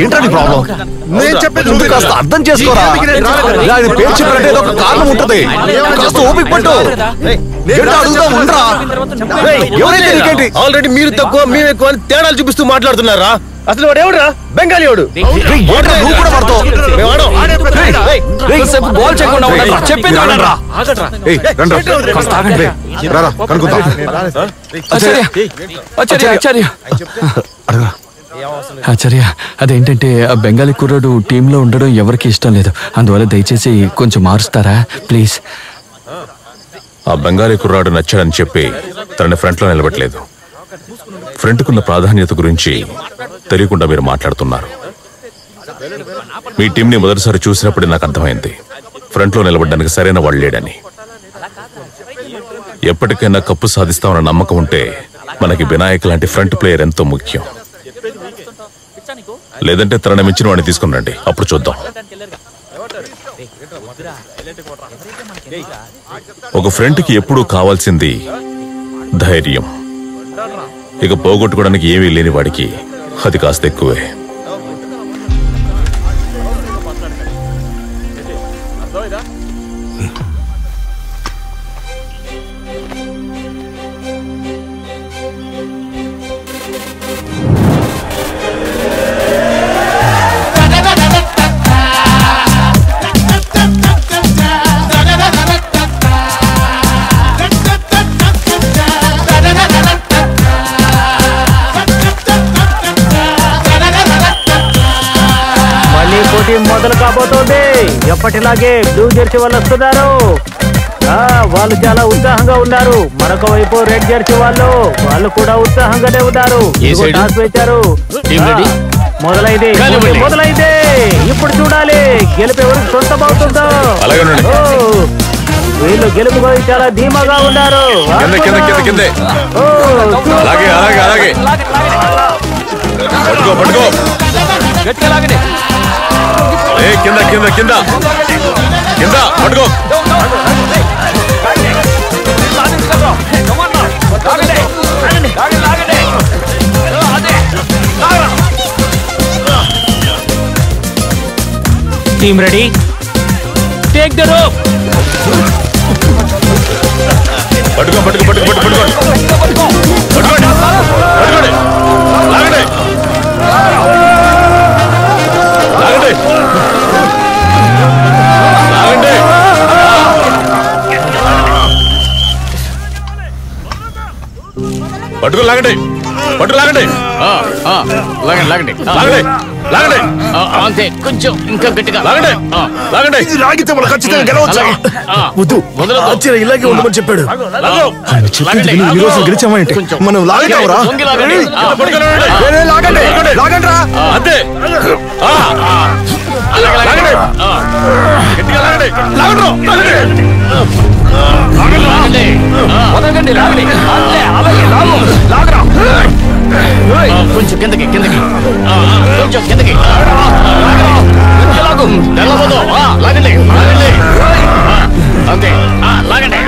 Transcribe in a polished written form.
ఏంటండి ప్రాబ్లం? నేను చెప్పేది నువ్వు కాస్త అర్థం చేసుకోరా. పేరు చెప్పారంటే ఏదో ఒక కారణం ఉంటది. కాస్త ఓపిక పట్టు. అడుగుతా ఉండరా. ఆల్రెడీ మీరు తక్కువ మేము ఎక్కువ అని తేడాలు చూపిస్తూ మాట్లాడుతున్నారా? అసలు వాడు ఎవడురా? బెంగాలీ వాడు. ఆచార్య, అదేంటంటే ఆ బెంగాలీ కుర్రాడు టీంలో ఉండడం ఎవరికి ఇష్టం లేదు. అందువల్ల దయచేసి కొంచెం మారుస్తారా ప్లీజ్. ఆ బెంగాలీ కుర్రాడు నచ్చాడని చెప్పి తనని ఫ్రంట్ లో నిలబెట్టలేదు. ఫ్రంట్ కున్న ప్రాధాన్యత గురించి తెలియకుండా మీరు మాట్లాడుతున్నారు. మీ టీంని మొదటిసారి చూసినప్పుడే నాకు అర్థమైంది ఫ్రంట్ లో నిలబడడానికి సరైన వాళ్ళు లేడని. ఎప్పటికైనా కప్పు సాధిస్తామన్న నమ్మకం ఉంటే మనకి వినాయక్ లాంటి ఫ్రంట్ ప్లేయర్ ఎంతో ముఖ్యం. లేదంటే తనని మించిన వాడిని తీసుకుని రండి, అప్పుడు చూద్దాం. ఒక ఫ్రెండ్కి ఎప్పుడూ కావాల్సింది ధైర్యం. ఇక పోగొట్టుకోవడానికి ఏమీ లేని వాడికి అది కాస్త ఎక్కువే. మొదలు కాబోతోంది. ఎప్పటిలాగే బ్లూ జెర్సీ వాళ్ళు వస్తున్నారు. వాళ్ళు చాలా ఉత్సాహంగా ఉన్నారు. మరొక వైపు రెడ్ జెర్సీ వాళ్ళు కూడా ఉత్సాహంగానే ఉన్నారు. టాస్ వేశారు. మొదలైంది. ఇప్పుడు చూడాలి గెలుపు ఎవరికి సొంతమవుతుందో. వీళ్ళు గెలుపుపై చాలా ధీమాగా ఉన్నారు. కింద కింద కింద కింద పట్టుకో. Team ready, take the rope. పట్టుకో పట్టుకో పట్టుకో పట్టుకో పట్టుకోండి పట్టుకోండి. లాగండి పట్టుకో లాగండి పట్టుకు లాగండి లాగండి లాగండి లాగండి అంతే. కొంచెం ఇంకా గట్టిగా లాగండి లాగండి. లాగితే మనం ఖచ్చితంగా గెలవచ్చు. వద్దు, ఇలాగే ఉండమని చెప్పాడు. గెలిచామంటే మనం లాగేవరా? లాగండి లాగండి రా. అంతే లాగండి గట్టిగా లాగండి కొంచెం కిందకి కిందకి కొంచెం కిందకి లాగండి అంతే లాగండి